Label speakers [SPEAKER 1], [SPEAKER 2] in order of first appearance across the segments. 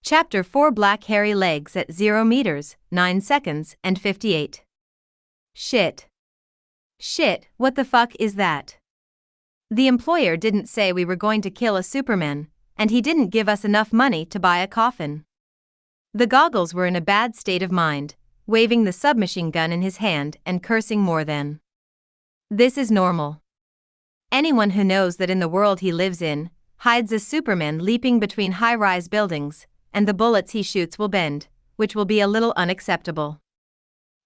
[SPEAKER 1] Chapter 4 Black Hairy Legs at 0 meters, 9 seconds, and 58. Shit. Shit, what the fuck is that? The employer didn't say we were going to kill a Superman, and he didn't give us enough money to buy a coffin. The goggles were in a bad state of mind, waving the submachine gun in his hand and cursing more than. This is normal. Anyone who knows that in the world he lives in, hides a Superman leaping between high-rise buildings, and the bullets he shoots will bend, which will be a little unacceptable.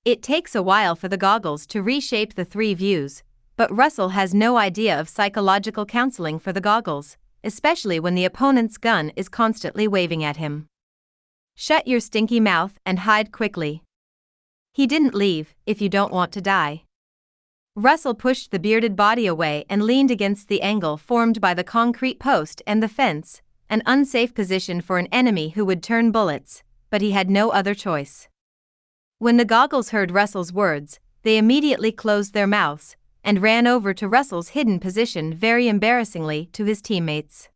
[SPEAKER 1] It takes a while for the goggles to reshape the three views, but Russell has no idea of psychological counseling for the goggles, especially when the opponent's gun is constantly waving at him. Shut your stinky mouth and hide quickly. He didn't leave, if you don't want to die. Russell pushed the bearded body away and leaned against the angle formed by the concrete post and the fence, an unsafe position for an enemy who would turn bullets, but he had no other choice. When the goggles heard Russell's words, they immediately closed their mouths and ran over to Russell's hidden position very embarrassingly to his teammates.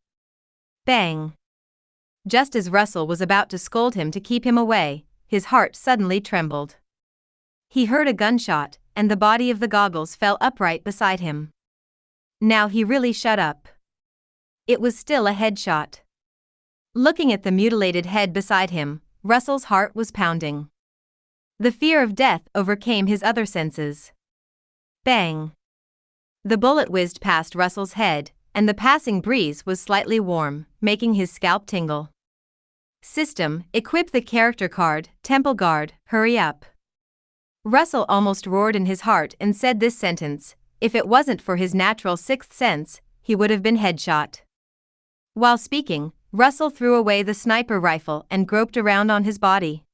[SPEAKER 1] Bang! Just as Russell was about to scold him to keep him away, his heart suddenly trembled. He heard a gunshot, and the body of the goggles fell upright beside him. Now he really shut up. It was still a headshot. Looking at the mutilated head beside him, Russell's heart was pounding. The fear of death overcame his other senses. Bang! The bullet whizzed past Russell's head, and the passing breeze was slightly warm, making his scalp tingle. System, equip the character card, Temple Guard, hurry up. Russell almost roared in his heart and said this sentence. If it wasn't for his natural sixth sense, he would have been headshot. While speaking, Russell threw away the sniper rifle and groped around on his body.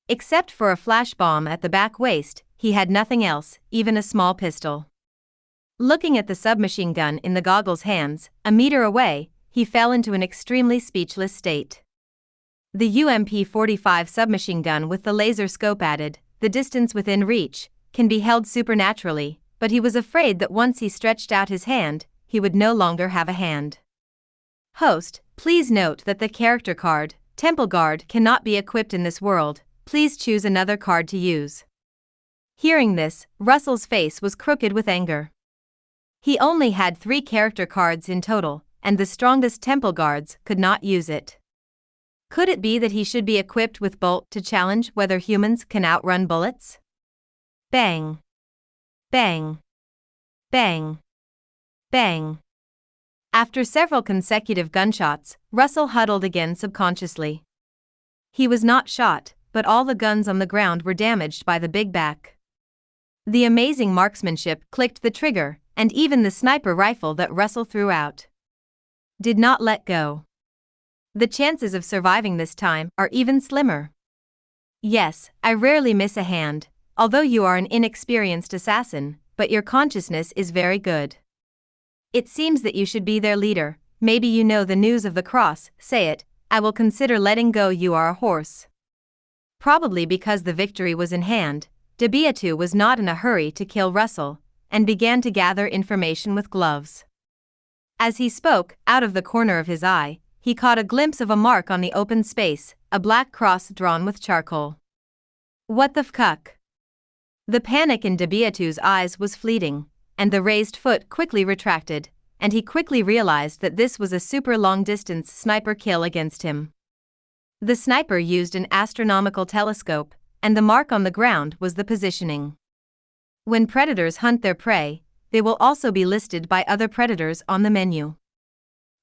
[SPEAKER 1] Except for a flash bomb at the back waist, he had nothing else, even a small pistol. Looking at the submachine gun in the goggles' hands, a meter away, he fell into an extremely speechless state. The UMP-45 submachine gun with the laser scope added, the distance within reach, can be held supernaturally, but he was afraid that once he stretched out his hand, he would no longer have a hand. Host, please note that the character card, Temple Guard, cannot be equipped in this world. Please choose another card to use. Hearing this, Russell's face was crooked with anger. He only had 3 character cards in total, and the strongest Temple Guards could not use it. Could it be that he should be equipped with Bolt to challenge whether humans can outrun bullets? Bang! Bang! Bang! Bang! After several consecutive gunshots, Russell huddled again subconsciously. He was not shot, but all the guns on the ground were damaged by the big back. The amazing marksmanship clicked the trigger, and even the sniper rifle that Russell threw out did not let go. The chances of surviving this time are even slimmer. Yes, I rarely miss a hand, although you are an inexperienced assassin, but your consciousness is very good. It seems that you should be their leader. Maybe you know the news of the cross. Say it, I will consider letting go. You are a horse. Probably because the victory was in hand, DeBeatu was not in a hurry to kill Russell, and began to gather information with gloves. As he spoke, out of the corner of his eye, he caught a glimpse of a mark on the open space, a black cross drawn with charcoal. What the fuck? The panic in DeBeatu's eyes was fleeting, and the raised foot quickly retracted, and he quickly realized that this was a super long-distance sniper kill against him. The sniper used an astronomical telescope, and the mark on the ground was the positioning. When predators hunt their prey, they will also be listed by other predators on the menu.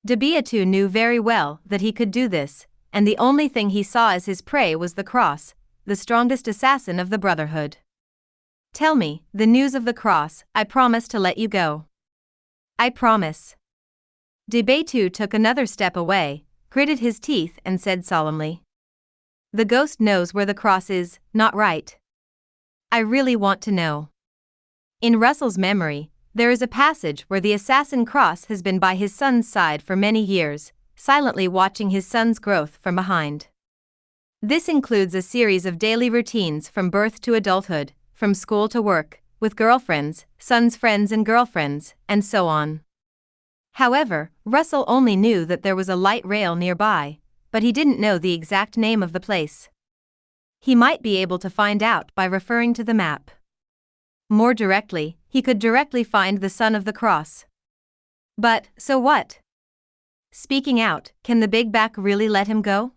[SPEAKER 1] DeBeatu knew very well that he could do this, and the only thing he saw as his prey was the cross, the strongest assassin of the Brotherhood. Tell me the news of the cross. I promise to let you go. I promise. DeBeatu took another step away, gritted his teeth and said solemnly. The ghost knows where the cross is, not right? I really want to know. In Russell's memory, there is a passage where the assassin cross has been by his son's side for many years, silently watching his son's growth from behind. This includes a series of daily routines from birth to adulthood, from school to work, with girlfriends, sons' friends and girlfriends, and so on. However, Russell only knew that there was a light rail nearby, but he didn't know the exact name of the place. He might be able to find out by referring to the map. More directly, he could directly find the Son of the Cross. But, so what? Speaking out, can the big back really let him go?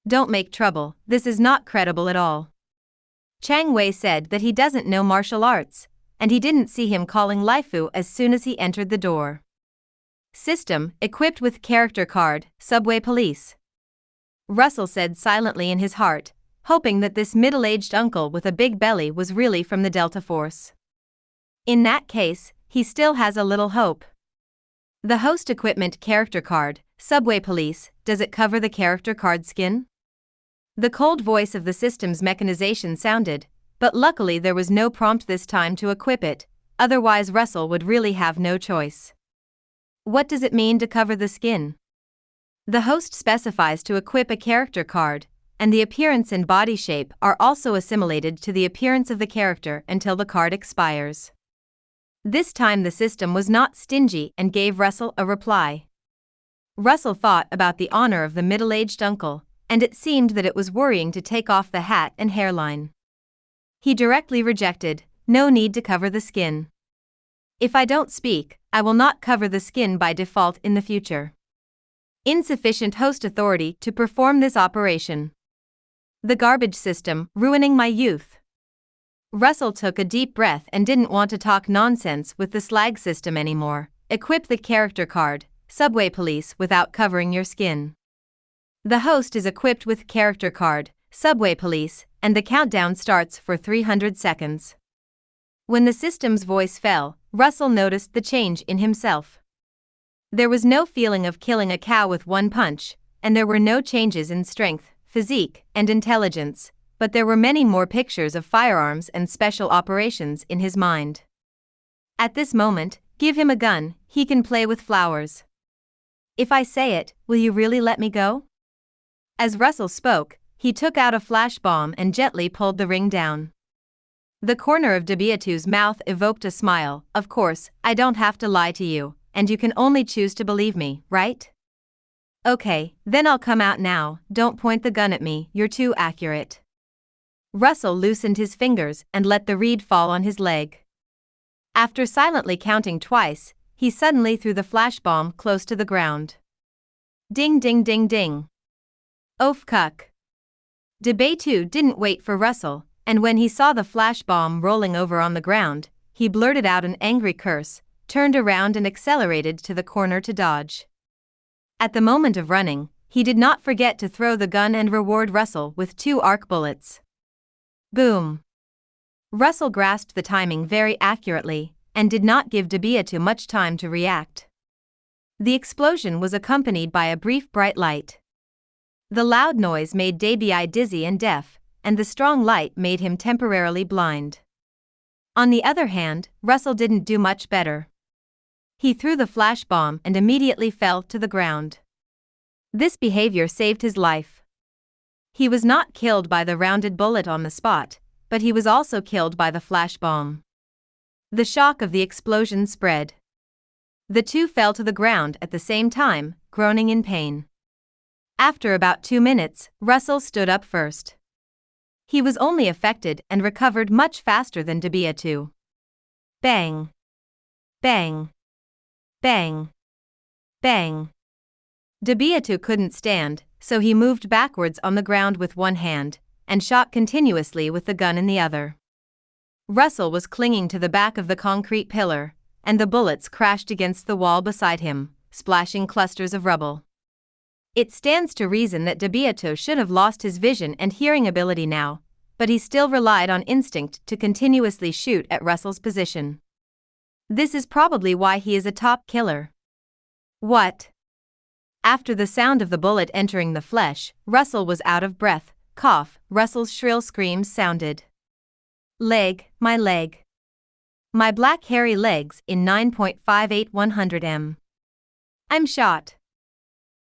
[SPEAKER 1] Don't make trouble, this is not credible at all. Chang Wei said that he doesn't know martial arts, and he didn't see him calling Laifu as soon as he entered the door. System, equipped with character card, subway police. Russell said silently in his heart, hoping that this middle-aged uncle with a big belly was really from the Delta Force. In that case, he still has a little hope. The host equipment character card, subway police, does it cover the character card skin? The cold voice of the system's mechanization sounded, but luckily there was no prompt this time to equip it, otherwise Russell would really have no choice. What does it mean to cover the skin? The host specifies to equip a character card, and the appearance and body shape are also assimilated to the appearance of the character until the card expires. This time the system was not stingy and gave Russell a reply. Russell thought about the honor of the middle-aged uncle, and it seemed that it was worrying to take off the hat and hairline. He directly rejected, no need to cover the skin. If I don't speak, I will not cover the skin by default in the future. Insufficient host authority to perform this operation. The garbage system, ruining my youth. Russell took a deep breath and didn't want to talk nonsense with the slag system anymore. Equip the character card, subway police, without covering your skin. The host is equipped with character card, subway police, and the countdown starts for 300 seconds. When the system's voice fell, Russell noticed the change in himself. There was no feeling of killing a cow with one punch, and there were no changes in strength, physique, and intelligence, but there were many more pictures of firearms and special operations in his mind. At this moment, give him a gun, he can play with flowers. If I say it, will you really let me go? As Russell spoke, he took out a flash bomb and gently pulled the ring down. The corner of Debiatu's mouth evoked a smile. Of course, I don't have to lie to you, and you can only choose to believe me, right? Okay, then I'll come out now. Don't point the gun at me, you're too accurate. Russell loosened his fingers and let the reed fall on his leg. After silently counting twice, he suddenly threw the flash bomb close to the ground. Ding ding ding ding. Oof cuck. Debiatu didn't wait for Russell, and when he saw the flash bomb rolling over on the ground, he blurted out an angry curse, turned around and accelerated to the corner to dodge. At the moment of running, he did not forget to throw the gun and reward Russell with 2 arc bullets. Boom! Russell grasped the timing very accurately, and did not give Debiatu much time to react. The explosion was accompanied by a brief bright light. The loud noise made Debiatu dizzy and deaf, and the strong light made him temporarily blind. On the other hand, Russell didn't do much better. He threw the flash bomb and immediately fell to the ground. This behavior saved his life. He was not killed by the rounded bullet on the spot, but he was also killed by the flash bomb. The shock of the explosion spread. The two fell to the ground at the same time, groaning in pain. After about 2 minutes, Russell stood up first. He was only affected and recovered much faster than Debiatu. Bang! Bang! Bang! Bang! Debiatu couldn't stand, so he moved backwards on the ground with one hand, and shot continuously with the gun in the other. Russell was clinging to the back of the concrete pillar, and the bullets crashed against the wall beside him, splashing clusters of rubble. It stands to reason that Debiatu should have lost his vision and hearing ability now, but he still relied on instinct to continuously shoot at Russell's position. This is probably why he is a top killer. What? After the sound of the bullet entering the flesh, Russell was out of breath. Cough, Russell's shrill screams sounded. Leg, my leg. My black hairy legs in 9.58 100 m. I'm shot.